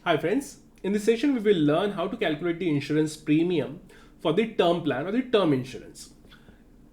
Hi friends, in this session we will learn how to calculate the insurance premium for the term plan or the term insurance.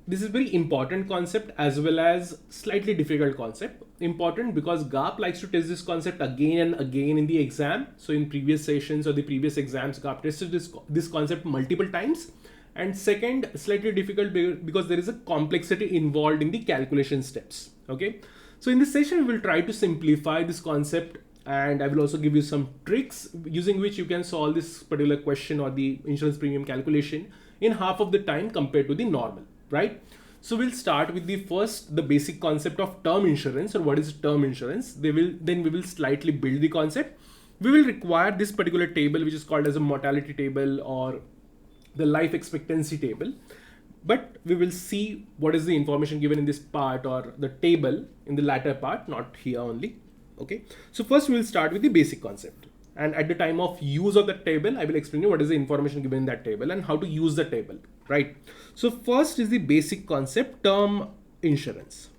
This is very important concept as well as slightly difficult concept. Important because GAP likes to test this concept again and again in the exam. So in previous sessions or the previous exams, GAP tested this concept multiple times. And second, slightly difficult because there is a complexity involved in the calculation steps. Okay. So in this session, we will try to simplify this concept, and I will also give you some tricks using which you can solve this particular question or the insurance premium calculation in half of the time compared to the normal, right? So we'll start with the basic concept of term insurance, or what is term insurance. Then we will slightly build the concept. We will require this particular table, which is called as a mortality table or the life expectancy table. But we will see what is the information given in this part or the table in the latter part, not here only. Okay. So first we will start with the basic concept. And at the time of use of the table, I will explain you what is the information given in that table and how to use the table, right? So first is the basic concept, term insurance.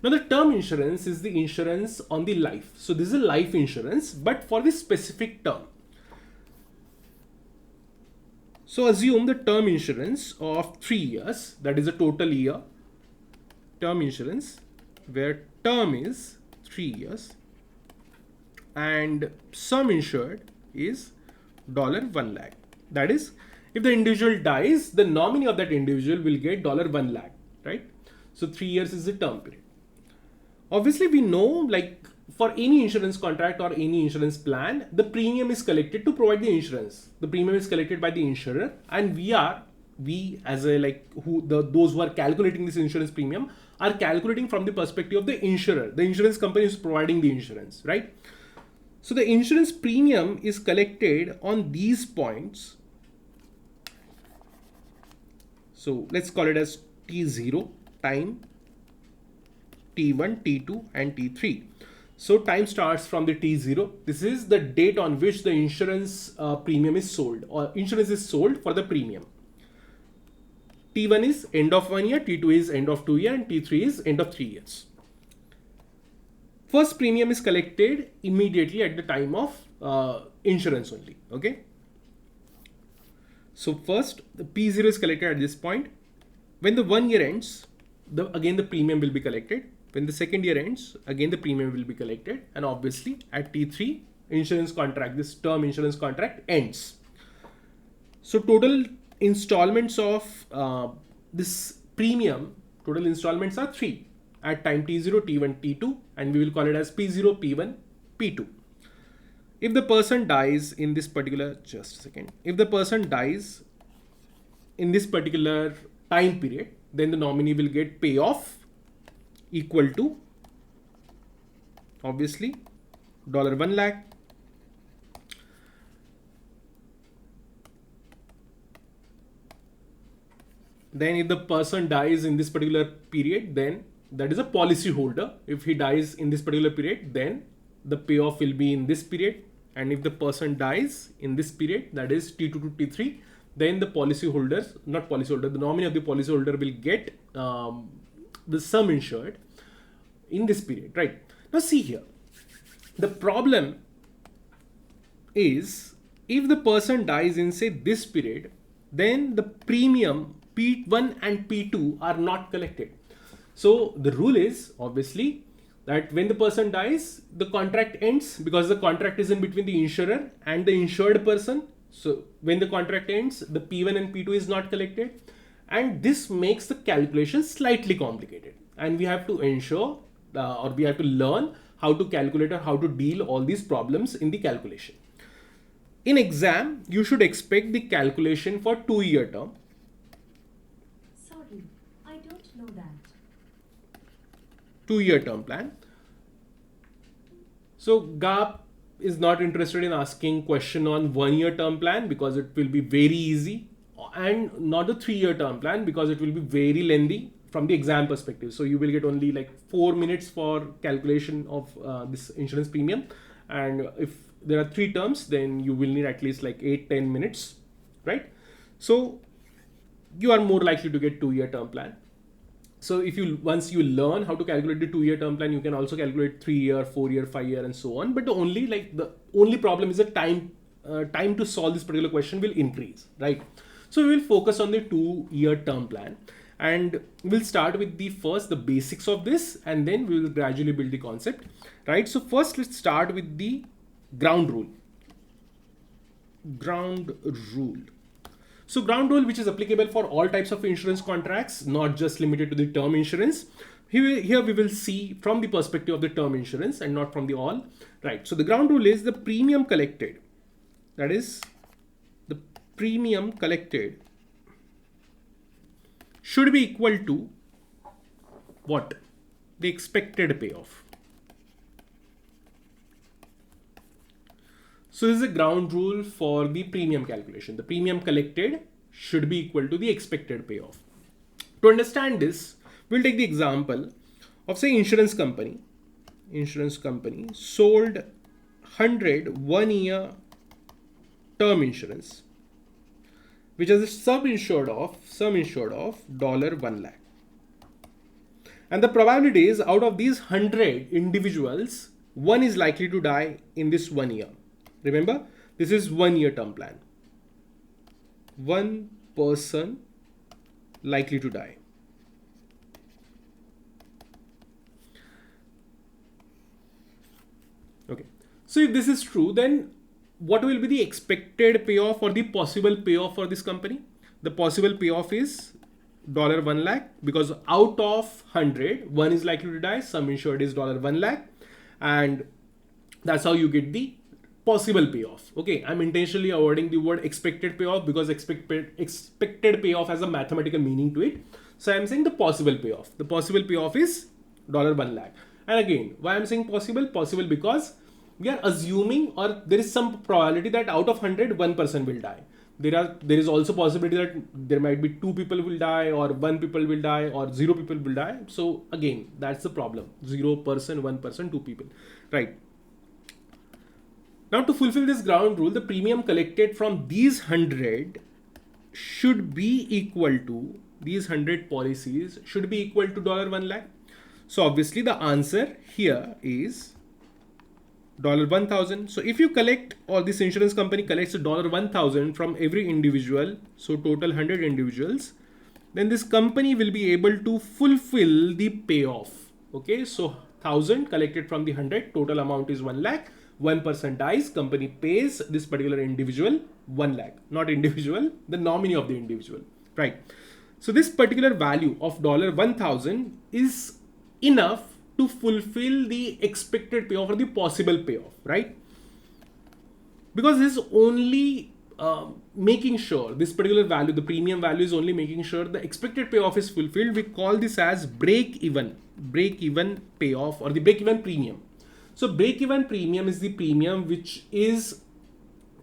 Now the term insurance is the insurance on the life. So this is a life insurance, but for the specific term. So assume the term insurance of 3 years, that is a total year term insurance where term is 3 years and sum insured is $1 lakh. That is, if the individual dies, the nominee of that individual will get $1 lakh, right? So 3 years is the term period. Obviously, we know, like for any insurance contract or any insurance plan, the premium is collected to provide the insurance. The premium is collected by the insurer, and those who are calculating this insurance premium are calculating from the perspective of the insurer. The insurance company is providing the insurance, right? So the insurance premium is collected on these points. So let's call it as T0 time, T1, T2 and T3. So time starts from the T0. This is the date on which the insurance premium is sold, or insurance is sold for the premium. T1 is end of 1 year, T2 is end of 2 years, and T3 is end of 3 years. First premium is collected immediately at the time of insurance only. Okay. So first the P0 is collected at this point. When the 1 year ends, again the premium will be collected. When the second year ends, again the premium will be collected, and obviously at T3, insurance contract, this term insurance contract ends. So total installments of this premium, total installments are 3 at time T0, T1, T2, and we will call it as P0, P1, P2. If the person dies in this particular, if the person dies in this particular time period, then the nominee will get payoff equal to obviously $1 lakh. Then if the person dies in this particular period, then that is a policy holder. If he dies in this particular period, then the payoff will be in this period. And if the person dies in this period, that is T2 to T3, then the the nominee of the policy holder will get the sum insured in this period, right? Now see here, the problem is if the person dies in say this period, then the premium P1 and P2 are not collected. So the rule is obviously that when the person dies, the contract ends because the contract is in between the insurer and the insured person. So when the contract ends, the P1 and P2 is not collected, and this makes the calculation slightly complicated, and we have to ensure or we have to learn how to calculate or how to deal all these problems in the calculation. In exam, you should expect the calculation for 2-year term. Sorry, I don't know that. 2-year term plan. So GAP is not interested in asking question on 1-year term plan because it will be very easy, and not a 3-year term plan because it will be very lengthy from the exam perspective. So you will get only like 4 minutes for calculation of this insurance premium, and if there are 3 terms, then you will need at least like 8-10 minutes, right? So you are more likely to get 2-year term plan. So if you once you learn how to calculate the 2-year term plan, you can also calculate 3-year, 4-year, 5-year, and so on. But the only problem is the time to solve this particular question will increase, right? So we will focus on the 2-year term plan, and we'll start with the basics of this, and then we will gradually build the concept, right? So first, let's start with the ground rule. So ground rule, which is applicable for all types of insurance contracts, not just limited to the term insurance. Here we will see from the perspective of the term insurance and not from the all, right? So the ground rule is the premium collected, that is the premium collected should be equal to what? The expected payoff. So this is a ground rule for the premium calculation. The premium collected should be equal to the expected payoff. To understand this, we'll take the example of, say, insurance company sold 100 1-year term insurance, which is a sum insured of $1 lakh. And the probability is, out of these 100 individuals, one is likely to die in this 1 year. Remember, this is 1-year term plan. One person likely to die. Okay. So if this is true, then what will be the expected payoff or the possible payoff for this company? The possible payoff is $1 lakh, because out of 100, one is likely to die. Sum insured is $1 lakh, and that's how you get the possible payoff. Okay, I'm intentionally avoiding the word expected payoff because expected payoff has a mathematical meaning to it. So I'm saying the possible payoff. The possible payoff is $1 lakh. And again, why I'm saying possible? Possible because we are assuming, or there is some probability that out of 100, one person will die. There is also possibility that there might be 2 people will die, or 1 people will die, or 0 people will die. So again, that's the problem. 0 person, 1 person, 2 people, right? Now, to fulfill this ground rule, the premium collected from these 100 should be equal to, these 100 policies should be equal to $1 lakh. So obviously the answer here is $1,000. So if you collect, or this insurance company collects $1,000 from every individual, so total 100 individuals, then this company will be able to fulfill the payoff. Okay, so 1,000 collected from the 100, total amount is 1 lakh. 1 person dies, company pays this particular individual 1 lakh, not individual, the nominee of the individual, right? So this particular value of $1,000 is enough to fulfill the expected payoff or the possible payoff, right? Because this is only making sure this particular value, the premium value, is only making sure the expected payoff is fulfilled. We call this as break-even payoff, or the break-even premium. So break-even premium is the premium which is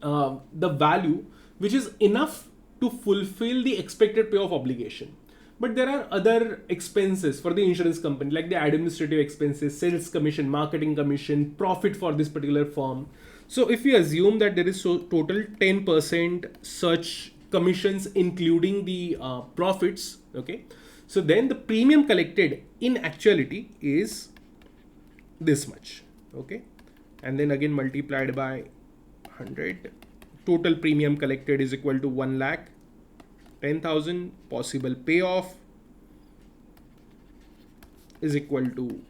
the value which is enough to fulfill the expected payoff obligation. But there are other expenses for the insurance company, like the administrative expenses, sales commission, marketing commission, profit for this particular firm. So if we assume that there is total 10% such commissions, including the profits, okay, so then the premium collected in actuality is this much. Okay, and then again multiplied by 100, total premium collected is equal to 1 lakh, 10,000, possible payoff is equal to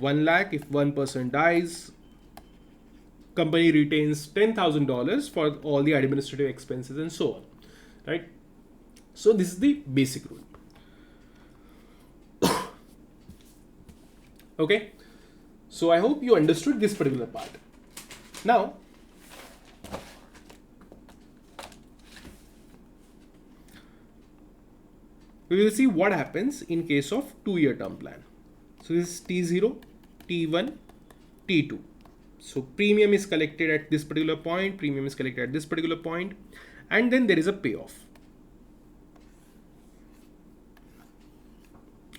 1 lakh. If 1 person dies, company retains $10,000 for all the administrative expenses and so on, right? So this is the basic rule. Okay. So I hope you understood this particular part. Now, we will see what happens in case of 2-year term plan. So this is T0, T1, T2. So premium is collected at this particular point, premium is collected at this particular point, and then there is a payoff.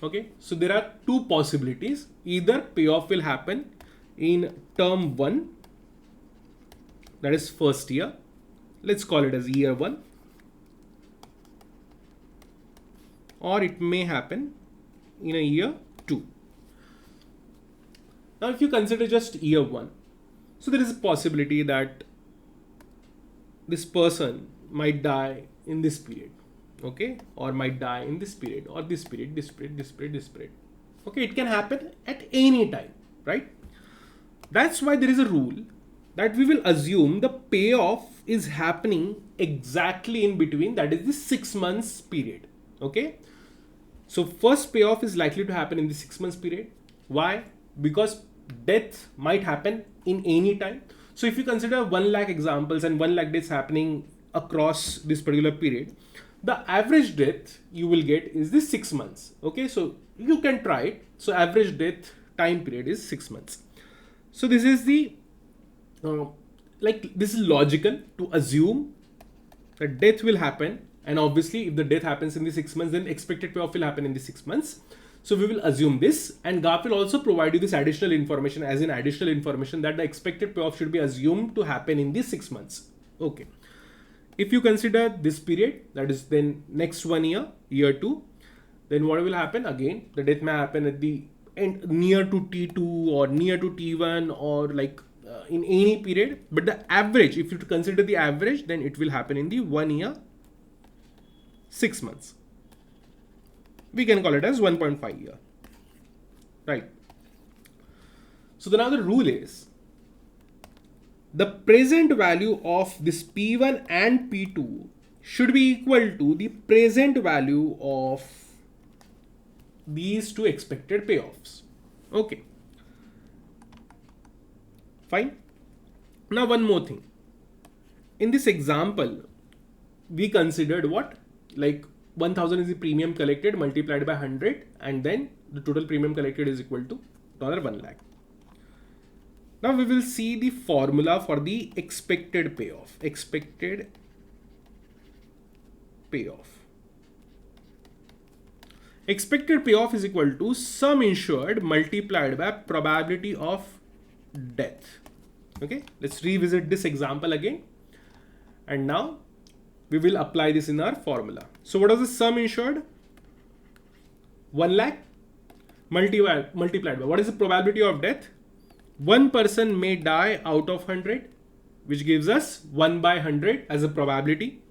Okay, so there are 2 possibilities. Either payoff will happen in term 1, that is first year. Let's call it as year 1. Or it may happen in a year 2. Now if you consider just year 1, so there is a possibility that this person might die in this period, okay, or might die in this period, or this period, this period, this period, this period. Okay, it can happen at any time, right? That's why there is a rule that we will assume the payoff is happening exactly in between, that is the 6 months period. Okay, so first payoff is likely to happen in the 6 months period. Why? Because death might happen in any time. So if you consider 1 lakh examples and 1 lakh deaths happening across this particular period, the average death you will get is the 6 months. Okay, so you can try it. So average death time period is 6 months. So this is the this is logical to assume that death will happen, and obviously if the death happens in the 6 months, then expected payoff will happen in the 6 months. So we will assume this, and GAP will also provide you this additional information, as in additional information that the expected payoff should be assumed to happen in the 6 months. Okay, if you consider this period, that is then next 1 year, year 2, then what will happen? Again, the death may happen at the end, near to T2 or near to T1, or like in any period, but the average, if you consider the average, then it will happen in the 1 year 6 months. We can call it as 1.5 year, right? So the other rule is the present value of this P1 and P2 should be equal to the present value of these two expected payoffs. Okay, fine. Now one more thing. In this example, we considered what? Like 1000 is the premium collected multiplied by 100, and then the total premium collected is equal to $1 lakh. Now we will see the formula for the expected payoff. Expected payoff. Expected payoff is equal to sum insured multiplied by probability of death. Okay, let's revisit this example again. And now we will apply this in our formula. So what is the sum insured? 1 lakh multiplied by what is the probability of death? One person may die out of 100, which gives us 1 by 100 as a probability.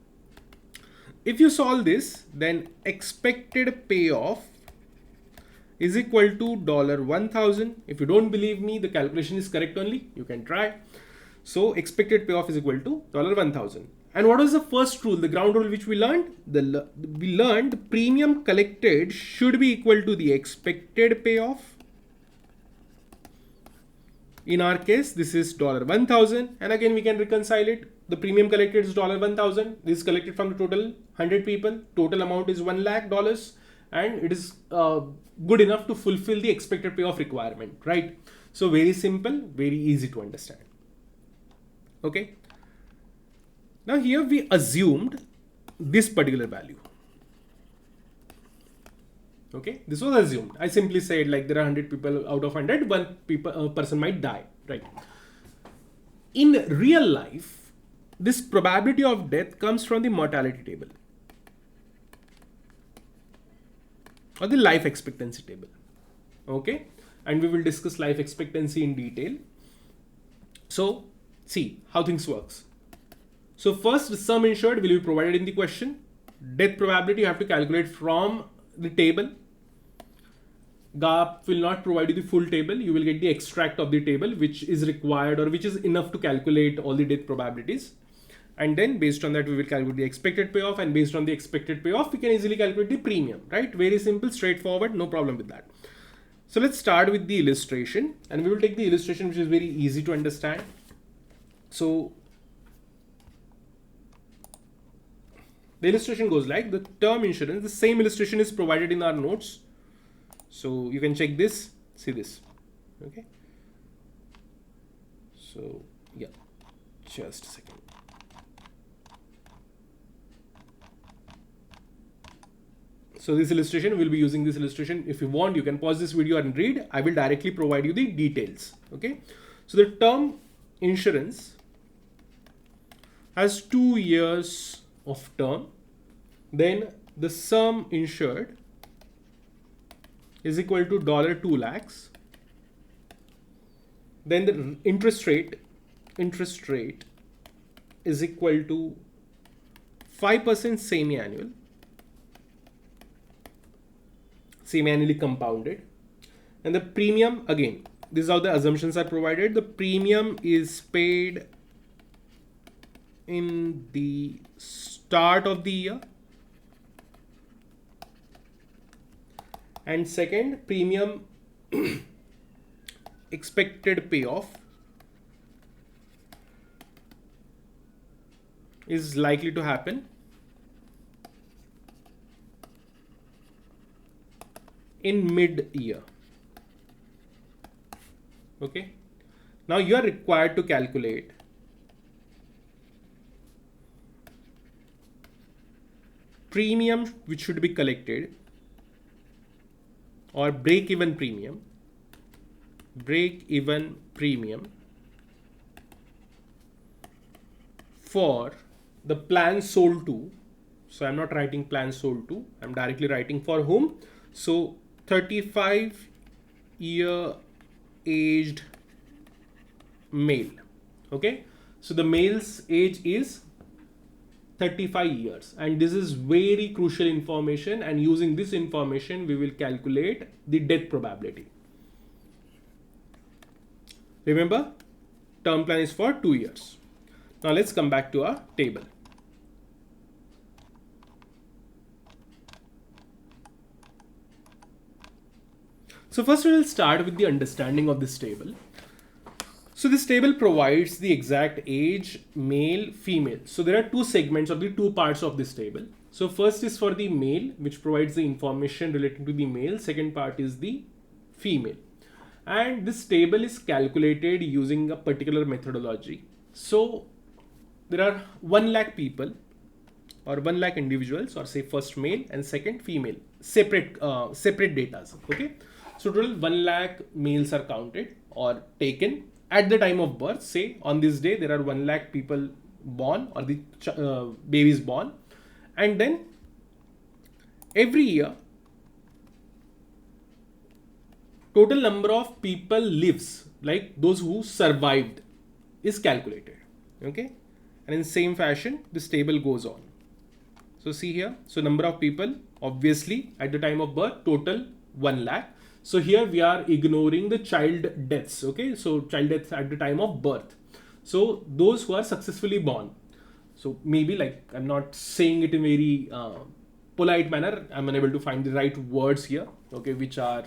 If you solve this, then expected payoff is equal to $1,000. If you don't believe me, the calculation is correct only, you can try. So expected payoff is equal to $1,000. And what was the first rule, the ground rule which we learned? We learned the premium collected should be equal to the expected payoff. In our case, this is $1,000, and again we can reconcile it. The premium collected is $1,000. This is collected from the total 100 people. Total amount is $1 lakh, and it is good enough to fulfill the expected payoff requirement, right? So very simple, very easy to understand. Okay. Now here we assumed this particular value. Okay, this was assumed. I simply said like there are 100 people out of 100, one person might die, right? In real life, this probability of death comes from the mortality table or the life expectancy table. Okay, and we will discuss life expectancy in detail. So see how things works. So first, the sum insured will be provided in the question. Death probability you have to calculate from the table. GAP will not provide you the full table. You will get the extract of the table which is required or which is enough to calculate all the death probabilities. And then based on that, we will calculate the expected payoff, and based on the expected payoff, we can easily calculate the premium, right? Very simple, straightforward, no problem with that. So let's start with the illustration, and we will take the illustration which is very easy to understand. So the illustration goes like the term insurance. The same illustration is provided in our notes. So you can check this, see this. Okay. So yeah, just a second. So this illustration, we'll be using this illustration. If you want, you can pause this video and read. I will directly provide you the details. Okay. So the term insurance has 2 years of term. Then the sum insured is equal to $2 lakhs. Then the interest rate is equal to 5% semi-annually compounded. And the premium, again, this is how the assumptions are provided. The premium is paid in the start of the year. And second, premium expected payoff is likely to happen in mid-year. Okay. Now you are required to calculate premium which should be collected, or break-even premium for the plan sold to. So I'm not writing plan sold to, I'm directly writing for whom. So 35-year aged male. Okay, so the male's age is 35 years, and this is very crucial information, and using this information we will calculate the death probability. Remember, term plan is for 2 years. Now let's come back to our table. So first we will start with the understanding of this table. So this table provides the exact age, male, female. So there are two segments or the two parts of this table. So first is for the male, which provides the information relating to the male. Second part is the female. And this table is calculated using a particular methodology. So there are 1 lakh people or 1 lakh individuals, or say first male and second female, separate data. Okay. So total 1 lakh males are counted or taken at the time of birth. Say on this day there are 1 lakh people born, or the babies born, and then every year total number of people lives, like those who survived, is calculated. Okay, and in same fashion this table goes on. So see here, so number of people obviously at the time of birth total 1 lakh. So here we are ignoring the child deaths. Okay, so child deaths at the time of birth. So those who are successfully born. So maybe, like, I'm not saying it in very polite manner. I'm unable to find the right words here. Okay, which are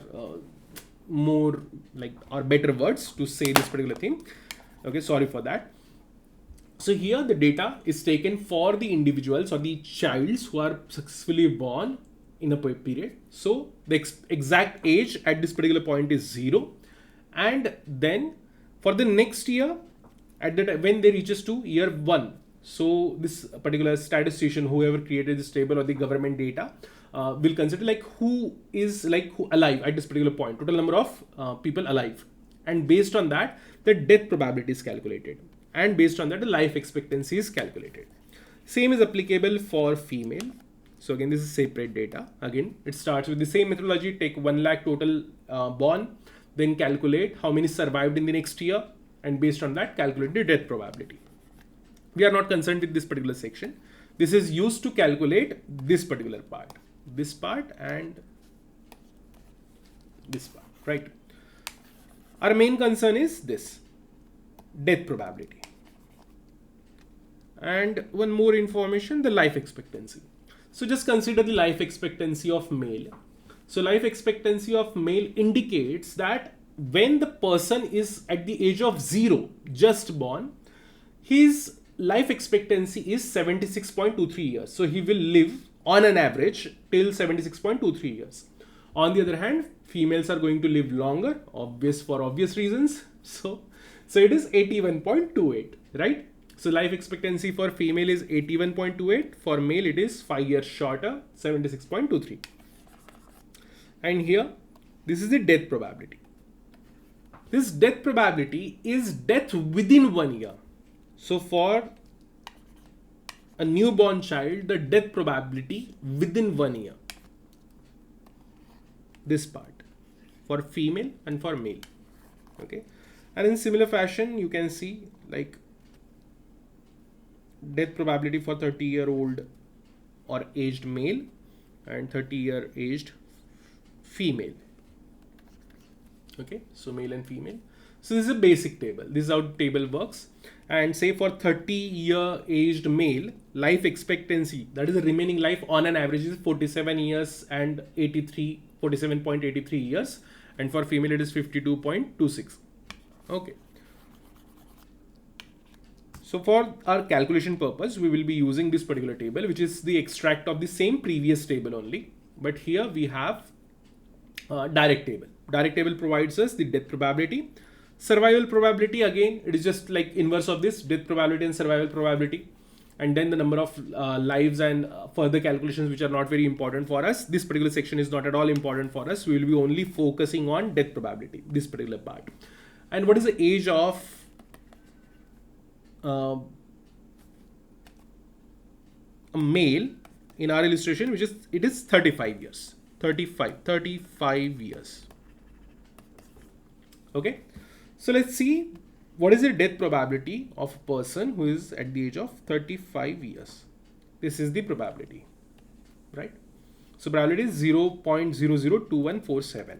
more like, or better words to say this particular thing. Okay, sorry for that. So here the data is taken for the individuals or the childs who are successfully born in a period. So the exact age at this particular point is 0, and then for the next year, at the time when they reaches to year 1, so this particular statistician, whoever created this table or the government data, will consider like who is who alive at this particular point, total number of people alive, and based on that the death probability is calculated, and based on that the life expectancy is calculated. Same is applicable for female. So again, this is separate data. Again, it starts with the same methodology. Take 1 lakh total born, then calculate how many survived in the next year, and based on that calculate the death probability. We are not concerned with this particular section. This is used to calculate this particular part, this part and this part, right? Our main concern is this death probability. And one more information, the life expectancy. So just consider the life expectancy of male. So life expectancy of male indicates that when the person is at the age of 0, just born, his life expectancy is 76.23 years. So he will live on an average till 76.23 years. On the other hand, females are going to live longer, for obvious reasons. So it is 81.28, right? So life expectancy for female is 81.28. For male, it is 5 years shorter, 76.23. And here, this is the death probability. This death probability is death within 1 year. So for a newborn child, the death probability within 1 year. This part. for female and for male. Okay, and in similar fashion you can see like death probability for 30-year-old or aged male and 30-year aged female. Okay, so male and female. So this is a basic table. This is how the table works. And say for 30-year aged male, life expectancy, that is the remaining life on an average, is 47 years and 47.83 years. And for female it is 52.26. Okay. So for our calculation purpose, we will be using this particular table, which is the extract of the same previous table only. But here we have direct table. Direct table provides us the death probability. Survival probability, again, it is just like inverse of this, death probability and survival probability. And then the number of lives and further calculations which are not very important for us. This particular section is not at all important for us. We will be only focusing on death probability, this particular part. And what is the age of a male in our illustration, which is, it is 35 years. 35 years. Okay. So let's see what is the death probability of a person who is at the age of 35 years. This is the probability, right? So probability is 0.002147.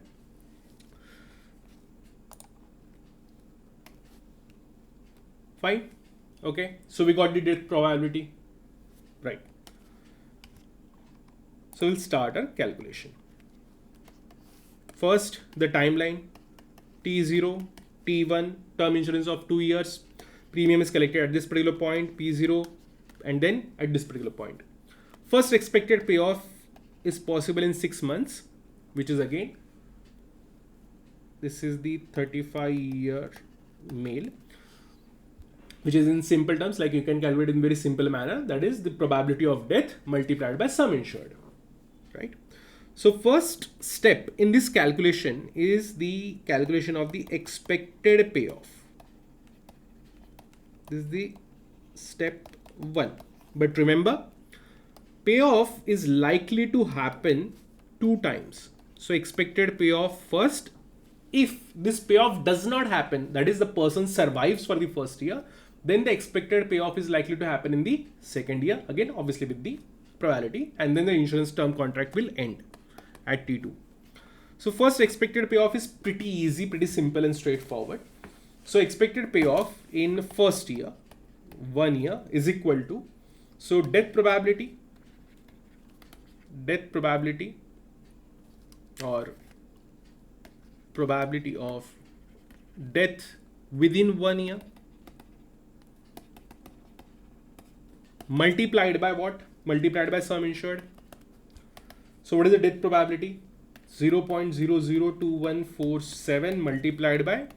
Fine. Okay. So we got the death probability, right? So we'll start our calculation. First, the timeline. T0, T1, term insurance of 2 years. Premium is collected at this particular point, P0, and then at this particular point. First expected payoff is possible in 6 months, which is again, this is the 35-year male, which is in simple terms, like you can calculate in very simple manner. That is the probability of death multiplied by sum insured, right? So first step in this calculation is the calculation of the expected payoff. This is the step 1. But remember, payoff is likely to happen 2 times. So expected payoff first. If this payoff does not happen, that is the person survives for the first year, then the expected payoff is likely to happen in the second year, again obviously with the probability, and then the insurance term contract will end at T2. So first expected payoff is pretty easy, pretty simple and straightforward. So expected payoff in first year, 1 year, is equal to, so death probability or probability of death within 1 year multiplied by what? Multiplied by sum insured. So what is the death probability? 0.002147 multiplied by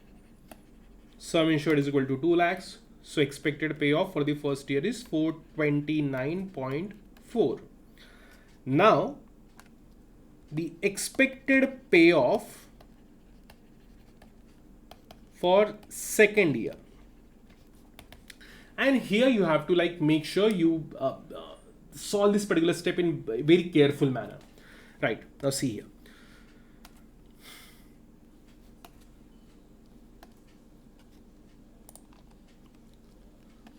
sum insured is equal to 2 lakhs. So expected payoff for the first year is 429.4. Now the expected payoff for second year. And here you have to like make sure you solve this particular step in a very careful manner. Right, now see here.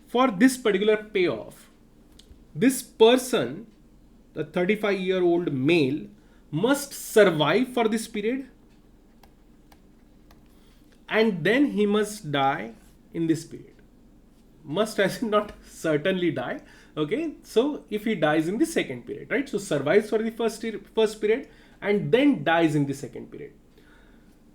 For this particular payoff, this person, the 35-year-old male, must survive for this period, and then he must die in this period. Must as in not certainly die. Okay, so if he dies in the second period, right? So survives for the first period and then dies in the second period.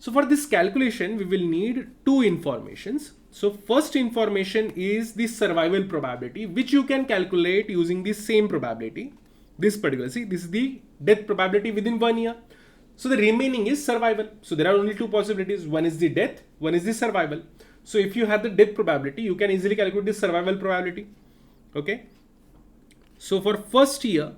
So for this calculation, we will need 2 informations. So first information is the survival probability, which you can calculate using the same probability. This particular, see, this is the death probability within 1 year. So the remaining is survival. So there are only 2 possibilities. One is the death, one is the survival. So if you have the death probability, you can easily calculate the survival probability. Okay. So for first year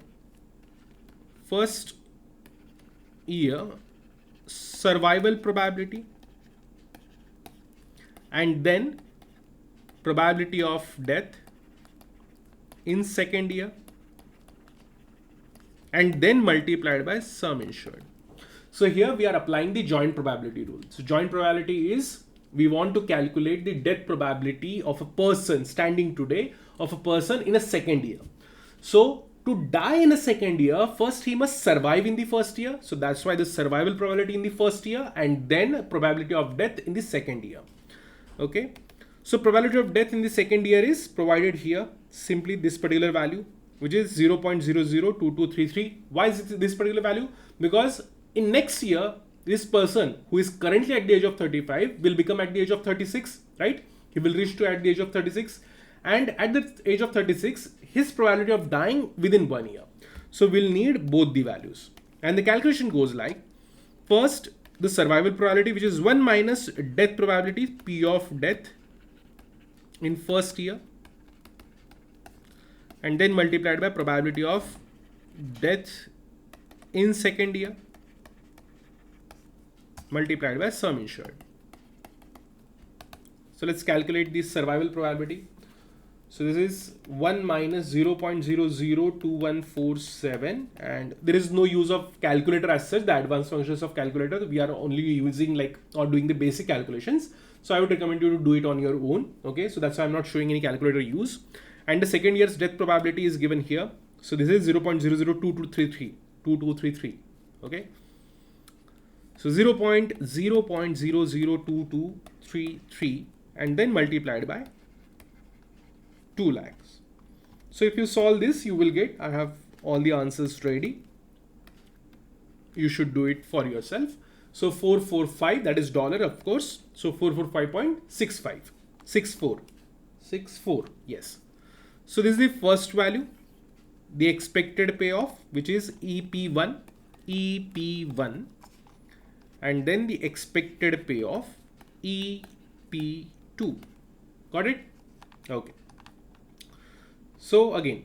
survival probability, and then probability of death in second year, and then multiplied by sum insured. So here we are applying the joint probability rule. So joint probability is, we want to calculate the death probability of a person standing today, of a person in a second year. So to die in a second year, first he must survive in the first year. So that's why the survival probability in the first year, and then probability of death in the second year. Okay. So probability of death in the second year is provided here, simply this particular value, which is 0.002233. Why is it this particular value? Because in next year, this person who is currently at the age of 35 will become at the age of 36, right? He will reach to at the age of 36. And at the age of 36, his probability of dying within 1 year. So we'll need both the values. And the calculation goes like, first, the survival probability, which is 1 minus death probability, P of death in first year, and then multiplied by probability of death in second year, multiplied by sum insured. So let's calculate the survival probability. So this is 1 minus 0.002147, and there is no use of calculator as such, the advanced functions of calculator. We are only using like, or doing the basic calculations. So I would recommend you to do it on your own. Okay, so that's why I'm not showing any calculator use. And the second year's death probability is given here. So this is 0.002233. Okay. So 0.002233 and then multiplied by 2 lakhs. So if you solve this, you will get, I have all the answers ready. You should do it for yourself. So 445, that is dollar, of course. So 445.65, 64, yes. So this is the first value, the expected payoff, which is EP1, and then the expected payoff, EP2. Got it? Okay. So again,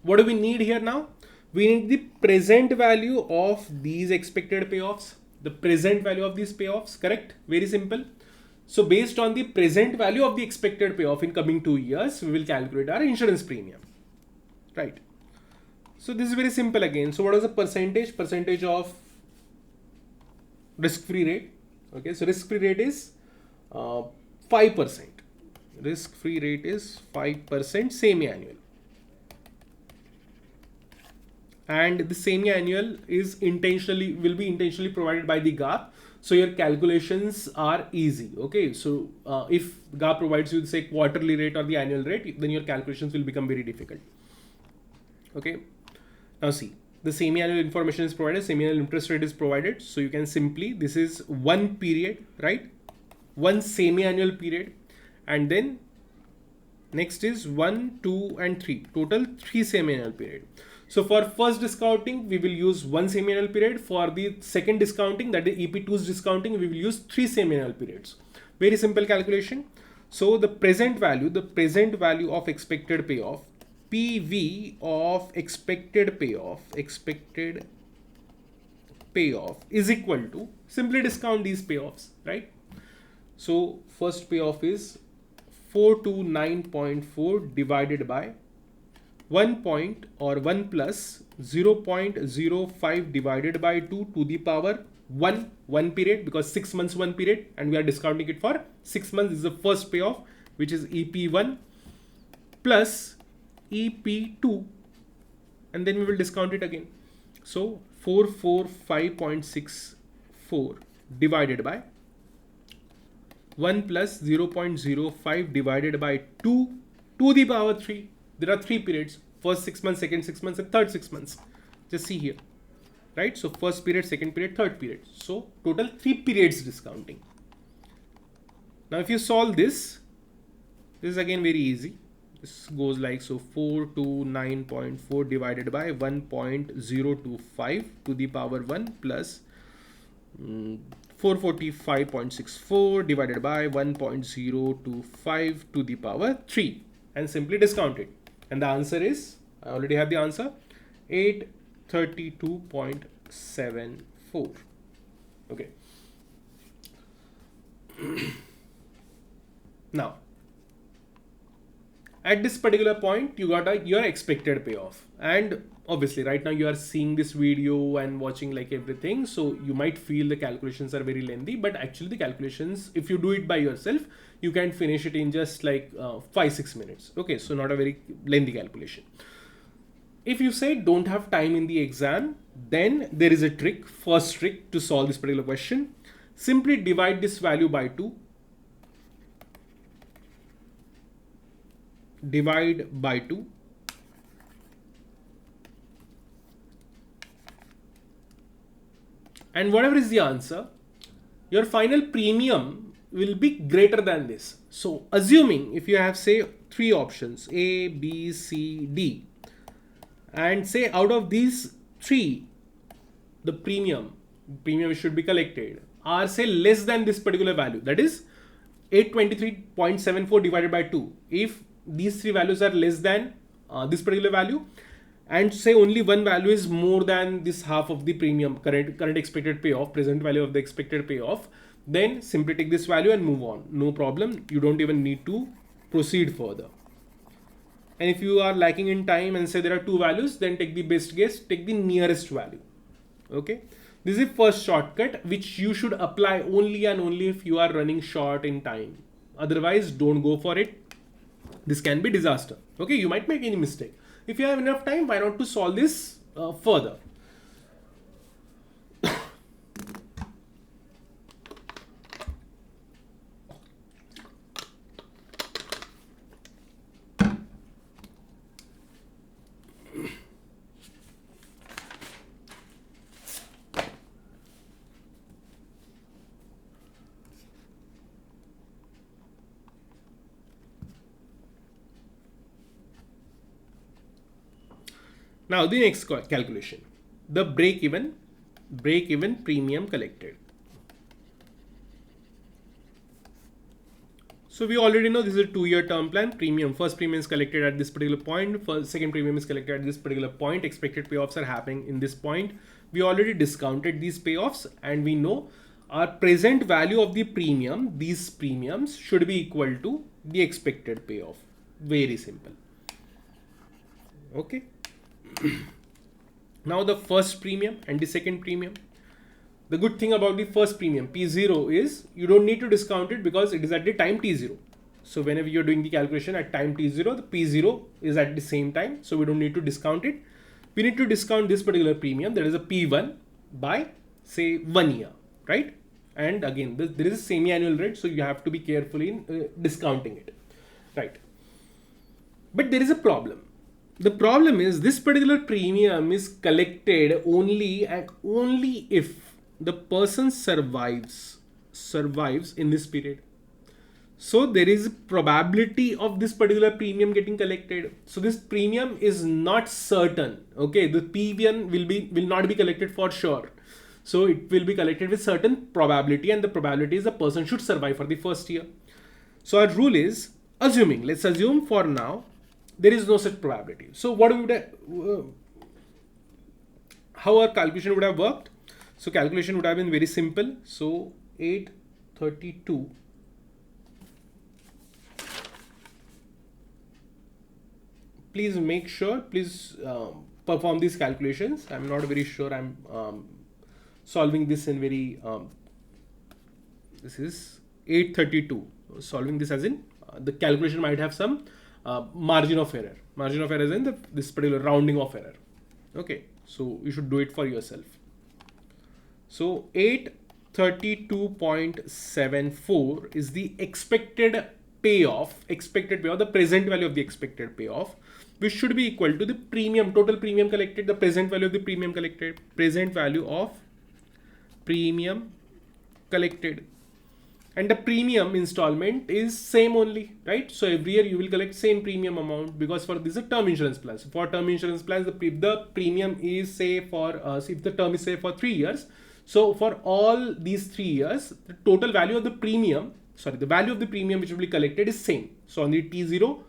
what do we need here now? We need the present value of these expected payoffs, the present value of these payoffs, correct? Very simple. So based on the present value of the expected payoff in coming 2 years, we will calculate our insurance premium, right? So this is very simple again. So what is the percentage? Percentage of risk-free rate. Okay, so risk-free rate is 5%. Risk-free rate is 5% semi-annual. And the semi-annual is will be intentionally provided by the GAAP. So your calculations are easy. Okay, so if GAAP provides you say quarterly rate or the annual rate, then your calculations will become very difficult. Okay, now see, the semi-annual information is provided, semi-annual interest rate is provided. So you can simply, this is one period, right? One semi-annual period, and then next is 1, 2, and 3. Total 3 semi-annual period. So for first discounting, we will use 1 semi-annual period. For the second discounting, that is EP2's discounting, we will use 3 semi-annual periods. Very simple calculation. So the present value of expected payoff, PV of expected payoff is equal to, simply discount these payoffs, right? So first payoff is 429.4 divided by 1 plus 0.05 divided by 2 to the power 1 period, because 6 months 1 period, and we are discounting it for 6 months. This is the first payoff, which is EP1 plus EP2, and then we will discount it again. So 445.64 divided by 1 plus 0.05 divided by 2 to the power 3. There are 3 periods, first 6 months, second 6 months, and third 6 months. Just see here, right? So first period, second period, third period. So total 3 periods discounting. Now if you solve this is again very easy. This goes like so, 429.4 divided by 1.025 to the power 1 plus 445.64 divided by 1.025 to the power 3, and simply discount it. And the answer is, I already have the answer, 832.74. Okay. Now, At this particular point, you got your expected payoff. And obviously right now you are seeing this video and watching like everything. So you might feel the calculations are very lengthy, but actually the calculations, if you do it by yourself, you can finish it in just like 5-6 minutes. Okay, so not a very lengthy calculation. If you say don't have time in the exam, then there is a trick, first trick to solve this particular question. Simply divide this value by 2. Divide by 2. And whatever is the answer, your final premium will be greater than this. So assuming if you have say 3 options, A, B, C, D, and say out of these 3, the premium should be collected are say less than this particular value, that is 823.74 divided by 2. If these 3 values are less than this particular value, and say only one value is more than this half of the premium, current expected payoff, present value of the expected payoff, then simply take this value and move on. No problem. You don't even need to proceed further. And if you are lacking in time and say there are 2 values, then take the best guess, take the nearest value. Okay. This is the first shortcut which you should apply only and only if you are running short in time. Otherwise, don't go for it. This can be disaster. Okay. You might make any mistake. If you have enough time, why not to solve this further? Now the next calculation, the break-even premium collected. So we already know this is a 2-year term plan. First premium is collected at this particular point. Second premium is collected at this particular point. Expected payoffs are happening in this point. We already discounted these payoffs and we know our present value of the premium, these premiums should be equal to the expected payoff. Very simple. Okay. Now the first premium and the second premium. The good thing about the first premium P0 is you don't need to discount it because it is at the time T0. So whenever you're doing the calculation at time T0, the P0 is at the same time. So we don't need to discount it. We need to discount this particular premium, that is a P1, by say 1 year, right? And again, there is a semi-annual rate, so you have to be careful in discounting it, right? But there is a problem. The problem is this particular premium is collected only and only if the person survives in this period. So there is a probability of this particular premium getting collected. So this premium is not certain. Okay, the P1 will not be collected for sure. So it will be collected with certain probability, and the probability is the person should survive for the first year. So our rule is assuming, let's assume for now, there is no such probability. So what would how our calculation would have worked? So calculation would have been very simple. So 832 please make sure, please perform these calculations. I'm not very sure I'm solving this in very this is 832, solving this as in the calculation might have some margin of error. Margin of error is in this particular rounding of error. Okay, so you should do it for yourself. So 832.74 is the expected payoff, the present value of the expected payoff, which should be equal to the premium, total premium collected, the present value of the premium collected, present value of premium collected. And the premium installment is same only, right? So every year you will collect same premium amount, because for this is a term insurance plan. So for term insurance plans, the premium is say for if the term is say for 3 years. So for all these 3 years, the total value of the premium, the value of the premium which will be collected is same. So on the T0,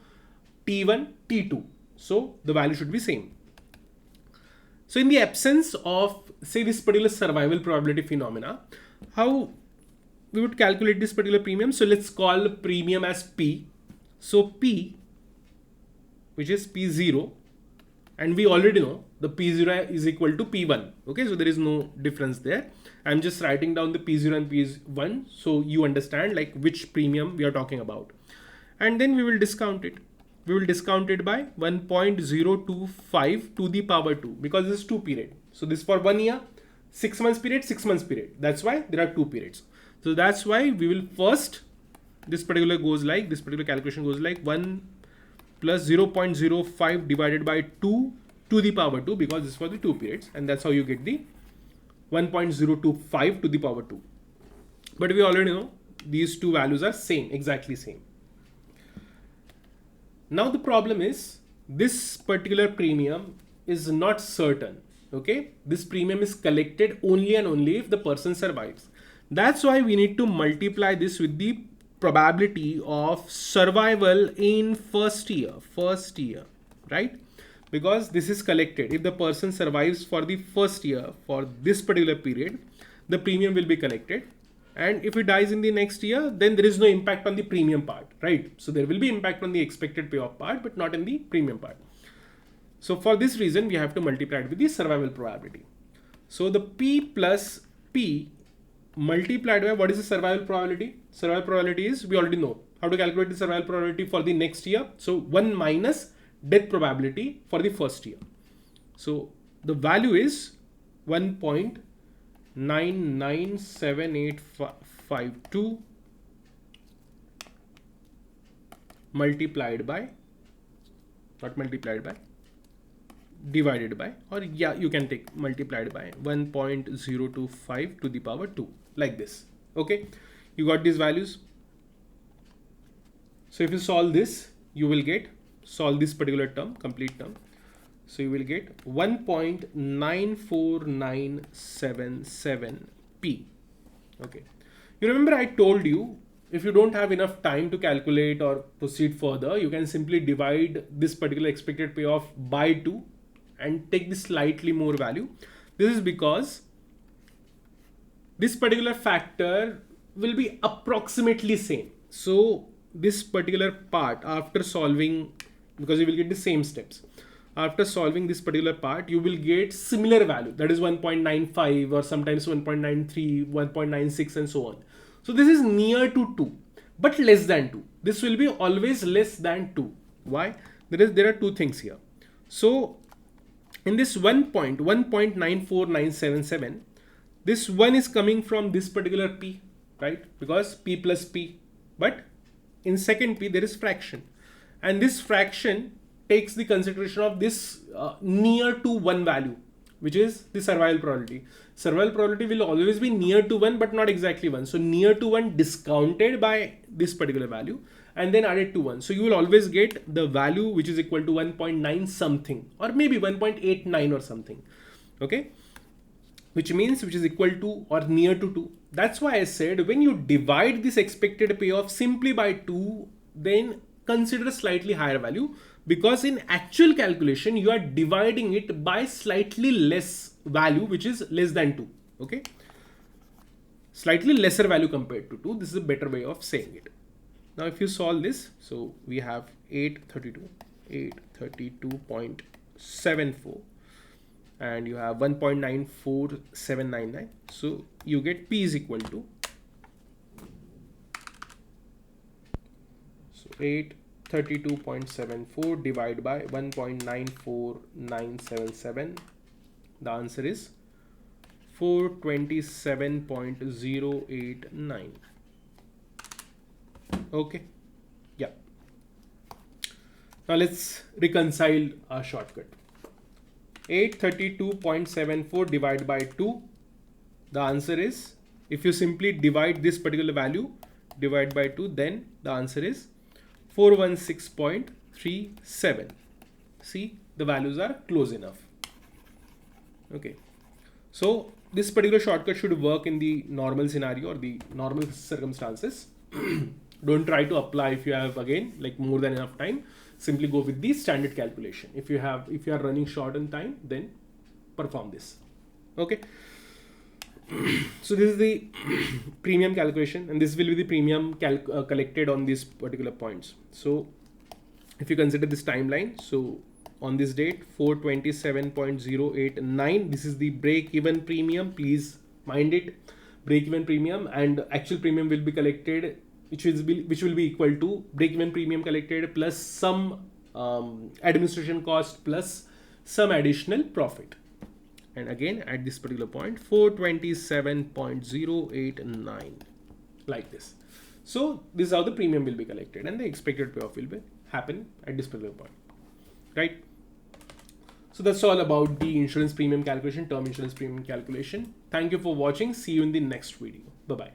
T1, T2. So the value should be same. So in the absence of say this particular survival probability phenomena, how we would calculate this particular premium? So let's call premium as P. So P which is P0, and we already know the P0 is equal to P1. Okay, so there is no difference there. I'm just writing down the P0 and P1 so you understand like which premium we are talking about. And then we will discount it. We will discount it by 1.025 to the power 2 because this is 2 period. So this for 1 year, 6 months period, 6 months period. That's why there are 2 periods. So that's why we will first, this particular calculation goes like 1 plus 0.05 divided by 2 to the power 2 because this is for the 2 periods, and that's how you get the 1.025 to the power 2. But we already know these two values are same, exactly same. Now the problem is this particular premium is not certain. Okay, this premium is collected only and only if the person survives. That's why we need to multiply this with the probability of survival in first year, right? Because this is collected. If the person survives for the first year for this particular period, the premium will be collected. And if he dies in the next year, then there is no impact on the premium part, right? So there will be impact on the expected payoff part, but not in the premium part. So for this reason, we have to multiply it with the survival probability. So the P plus P multiplied by what is the survival probability? Survival probability is, we already know how to calculate the survival probability for the next year. So 1 minus death probability for the first year. So the value is 1.997852 divided by, or yeah, you can take multiplied by 1.025 to the power 2, like this. Okay, you got these values. So if you solve this, you will get, solve this particular term, complete term. So you will get 1.94977p. Okay, you remember I told you if you don't have enough time to calculate or proceed further, you can simply divide this particular expected payoff by 2 and take the slightly more value. This is because this particular factor will be approximately same. So this particular part, after solving, because you will get the same steps, after solving this particular part, you will get similar value, that is 1.95 or sometimes 1.93, 1.96 and so on. So this is near to 2 but less than 2. This will be always less than 2. Why? There are two things here. So in this 1.94977, this 1 is coming from this particular P, right? Because P plus P, but in second P there is fraction, and this fraction takes the consideration of this near to 1 value, which is the survival probability. Survival probability will always be near to 1 but not exactly 1. So near to 1 discounted by this particular value and then added to 1. So you will always get the value which is equal to 1.9 something or maybe 1.89 or something. Okay, which means which is equal to or near to 2. That's why I said when you divide this expected payoff simply by 2, then consider a slightly higher value, because in actual calculation you are dividing it by slightly less value, which is less than 2. Okay, slightly lesser value compared to 2. This is a better way of saying it. Now if you solve this, so we have 832.74 and you have 1.94799. So you get P is equal to, so 832.74 divided by 1.94977. The answer is 427.089. Okay, yeah. Now let's reconcile our shortcut. 832.74 divided by 2. The answer is, if you simply divide this particular value divide by 2, then the answer is 416.37. See, the values are close enough. Okay, so this particular shortcut should work in the normal scenario or the normal circumstances. Don't try to apply if you have again like more than enough time. Simply go with the standard calculation. If you are running short on time, then perform this. Okay. So this is the premium calculation, and this will be the premium collected on these particular points. So if you consider this timeline, so on this date 427.089, this is the break even premium. Please mind it, break even premium, and actual premium will be collected, which will be equal to break even premium collected plus some administration cost plus some additional profit. And again at this particular point 427.089, like this. So this is how the premium will be collected and the expected payoff will be happen at this particular point, right? So that's all about the insurance premium calculation, term insurance premium calculation. Thank you for watching. See you in the next video. Bye bye.